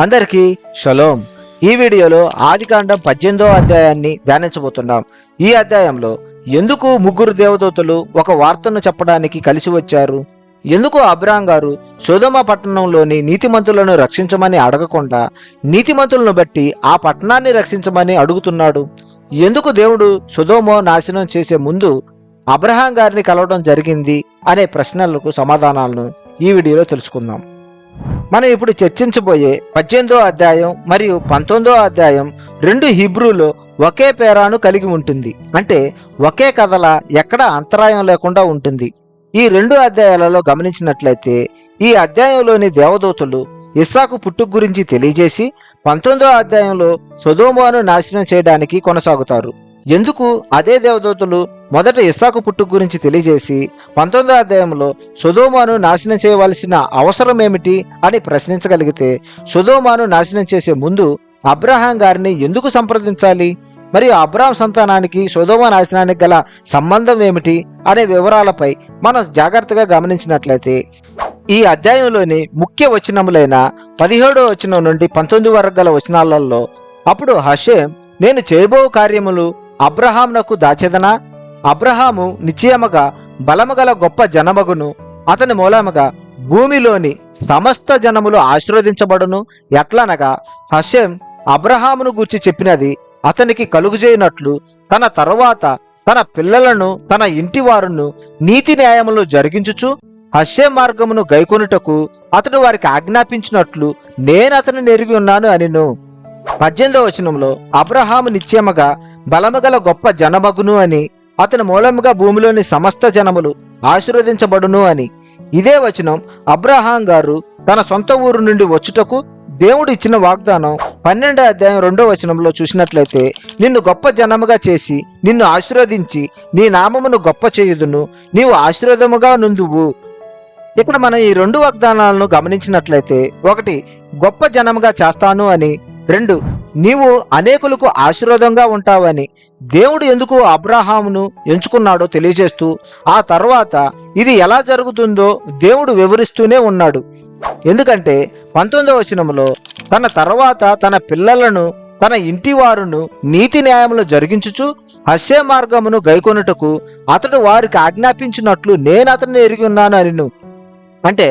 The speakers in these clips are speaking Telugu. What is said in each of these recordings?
అందరికీ షలోం. ఈ వీడియోలో ఆదికాండం 18వ అధ్యాయాన్ని ధ్యానించబోతున్నాం. ఈ అధ్యాయంలో ఎందుకు ముగ్గురు దేవదూతలు ఒక వార్తను చెప్పడానికి కలిసి వచ్చారు, ఎందుకు అబ్రాహాం గారు సొదొమ పట్టణంలోని నీతిమంతులను రక్షించమని అడగకుండా నీతిమంతులను బట్టి ఆ పట్టణాన్ని రక్షించమని అడుగుతున్నాడు, ఎందుకు దేవుడు సొదొమ నాశనం చేసే ముందు అబ్రాహాం గారిని కలవడం జరిగింది అనే ప్రశ్నలకు సమాధానాలను ఈ వీడియోలో తెలుసుకుందాం. మనం ఇప్పుడు చర్చించబోయే 18వ అధ్యాయం మరియు 19వ అధ్యాయం రెండు హీబ్రూలో ఒకే పేరాను కలిగి ఉంటుంది. అంటే ఒకే కథల ఎక్కడ అంతరాయం లేకుండా ఉంటుంది. ఈ రెండు అధ్యాయాలలో గమనించినట్లయితే ఈ అధ్యాయంలోని దేవదూతలు ఇస్సాకు పుట్టుక గురించి తెలియజేసి 19వ అధ్యాయంలో సొదొమను నాశనం చేయడానికి కొనసాగుతారు. ఎందుకు అదే దేవదూతలు మొదట ఇస్సాకు పుట్టుక గురించి తెలియజేసి 19వ అధ్యాయంలో సొదొమను నాశనం చేయవలసిన అవసరం ఏమిటి అని ప్రశ్నించగలిగితే, సొదొమను నాశనం చేసే ముందు అబ్రాహాం గారిని ఎందుకు సంప్రదించాలి, మరియు అబ్రాహాం సంతానానికి సొదొమ నాశనానికి గల సంబంధం ఏమిటి అనే వివరాలపై మనం జాగ్రత్తగా గమనించినట్లయితే ఈ అధ్యాయంలోని ముఖ్య వచనములైన 17వ వచనం నుండి 19 వరకు గల వచనాలలో, అప్పుడు హషేం, నేను చేయబో కార్యములు అబ్రహామునకు దాచెదనా, అబ్రహాము నిశ్చయముగా బలముగల గొప్ప జనమగును, అతని మూలముగా భూమిలోని సమస్త జనములు ఆశీర్వదించబడును. ఎట్లనగా హషేం అబ్రహామును గూర్చి చెప్పినది అతనికి కలుగుజేయనట్లు తన తరువాత తన పిల్లలను తన ఇంటి వారును నీతి న్యాయములు జరిగించుచు హషేం మార్గమును గైకొనుటకు అతడు వారికి ఆజ్ఞాపించినట్లు నేను అతనిని ఎరిగి ఉన్నాను అనిను. 18వ వచనంలో అబ్రహాము నిశ్చయముగా బలముగల గొప్ప జనమగును అని, అతని మూలముగా భూమిలోని సమస్త జనములు ఆశీర్వదించబడును అని. ఇదే వచనం అబ్రహాం గారు తన సొంత ఊరు నుండి వచ్చుటకు దేవుడు ఇచ్చిన వాగ్దానం 12వ అధ్యాయం 2వ వచనంలో చూసినట్లయితే, నిన్ను గొప్ప జనముగా చేసి నిన్ను ఆశీర్వదించి నీ నామమును గొప్ప చేయుదును, నీవు ఆశీర్వాదముగా నుందువు. ఇక్కడ మనం ఈ రెండు వాగ్దానాలను గమనించినట్లయితే, ఒకటి గొప్ప జనముగా చేస్తాను అని, రెండు నీవు అనేకులకు ఆశీర్వాదంగా ఉంటావని దేవుడు ఎందుకు అబ్రహామును ఎంచుకున్నాడో తెలియజేస్తూ, ఆ తర్వాత ఇది ఎలా జరుగుతుందో దేవుడు వివరిస్తూనే ఉన్నాడు. ఎందుకంటే 19వ వచనంలో తన తర్వాత తన పిల్లలను తన ఇంటి వారును నీతి న్యాయములు జరిగించుచు హషేం మార్గమును గైకొనుటకు అతడు వారికి ఆజ్ఞాపించినట్లు నేను అతన్ని ఎరిగి ఉన్నాను అనిను. అంటే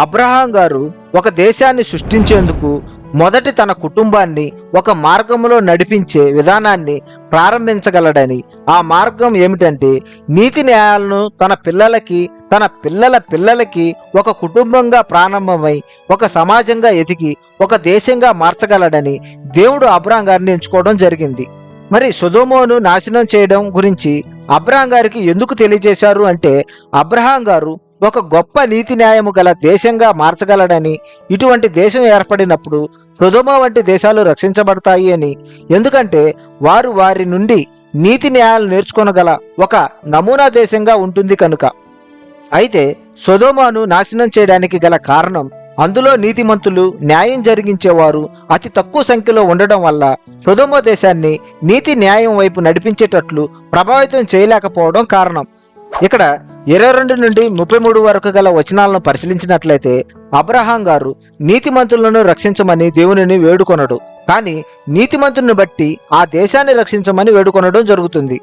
అబ్రహాం గారు ఒక దేశాన్ని సృష్టించేందుకు మొదటి తన కుటుంబాన్ని ఒక మార్గంలో నడిపించే విధానాన్ని ప్రారంభించగలడని, ఆ మార్గం ఏమిటంటే నీతి న్యాయాలను తన పిల్లలకి తన పిల్లల పిల్లలకి ఒక కుటుంబంగా ప్రారంభమై ఒక సమాజంగా ఎదిగి ఒక దేశంగా మార్చగలడని దేవుడు అబ్రహాం గారిని ఎంచుకోవడం జరిగింది. మరి సొదొమను నాశనం చేయడం గురించి అబ్రహాం గారికి ఎందుకు తెలియజేశారు అంటే, అబ్రహాం గారు ఒక గొప్ప నీతి న్యాయము గల దేశంగా మార్చగలడని, ఇటువంటి దేశం ఏర్పడినప్పుడు సొదొమ వంటి దేశాలు రక్షించబడతాయి అని, ఎందుకంటే వారు వారి నుండి నీతి న్యాయాలు నేర్చుకొనగల ఒక నమూనా దేశంగా ఉంటుంది కనుక. అయితే సొదొమను నాశనం చేయడానికి గల కారణం, అందులో నీతిమంతులు న్యాయం జరిగించేవారు అతి తక్కువ సంఖ్యలో ఉండడం వల్ల సొదొమ దేశాన్ని నీతి న్యాయం వైపు నడిపించేటట్లు ప్రభావితం చేయలేకపోవడం కారణం. ఇక్కడ 22 నుండి 33 వరకు గల వచనాలను పరిశీలించినట్లయితే, అబ్రహాం గారు నీతిమంతులను రక్షించమని దేవునిని వేడుకొనడు, కానీ నీతిమంతుని బట్టి ఆ దేశాన్ని రక్షించమని వేడుకొనడం జరుగుతుంది.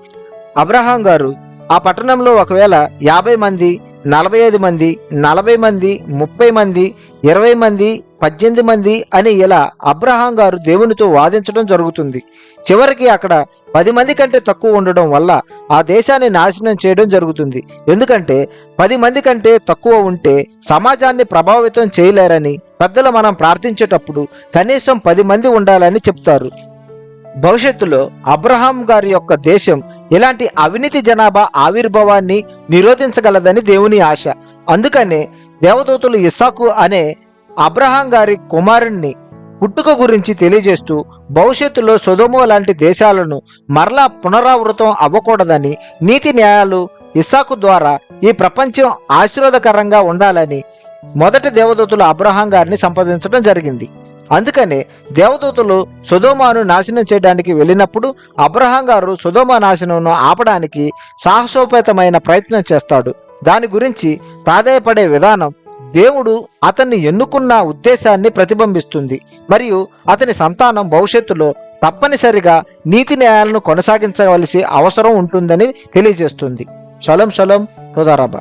అబ్రహాం గారు ఆ పట్టణంలో ఒకవేళ 50 మంది, 45 మంది, 40 మంది, 30 మంది, 20 మంది, 18 మంది అని ఇలా అబ్రహాం గారు దేవునితో వాదించడం జరుగుతుంది. చివరికి అక్కడ 10 మంది కంటే తక్కువ ఉండడం వల్ల ఆ దేశాన్ని నాశనం చేయడం జరుగుతుంది. ఎందుకంటే 10 మంది కంటే తక్కువ ఉంటే సమాజాన్ని ప్రభావితం చేయలేరని పెద్దలు మనం ప్రార్థించేటప్పుడు కనీసం 10 మంది ఉండాలని చెప్తారు. భవిష్యత్తులో అబ్రహాం గారి యొక్క దేశం ఇలాంటి అవినీతి జనాభా ఆవిర్భావాన్ని నిరోధించగలదని దేవుని ఆశ. అందుకనే దేవదూతలు ఇస్సాకు అనే అబ్రహాం గారి కుమారుణ్ణి పుట్టుక గురించి తెలియజేస్తూ భవిష్యత్తులో సొదొమ లాంటి దేశాలను మరలా పునరావృతం అవ్వకూడదని, నీతి న్యాయాలు ఇస్సాకు ద్వారా ఈ ప్రపంచం ఆశీర్వాదకరంగా ఉండాలని మొదటి దేవదూతలు అబ్రహాం గారిని సంప్రదించడం జరిగింది. అందుకనే దేవదూతలు సొదొమను నాశనం చేయడానికి వెళ్ళినప్పుడు అబ్రహాం గారు సొదొమ నాశనంను ఆపడానికి సాహసోపేతమైన ప్రయత్నం చేస్తాడు. దాని గురించి ప్రాధేయపడే విధానం దేవుడు అతన్ని ఎన్నుకున్న ఉద్దేశాన్ని ప్రతిబింబిస్తుంది మరియు అతని సంతానం భవిష్యత్తులో తప్పనిసరిగా నీతి న్యాయాలను కొనసాగించవలసి అవసరం ఉంటుందని తెలియజేస్తుంది. షలోం షలోం. తోదారబా.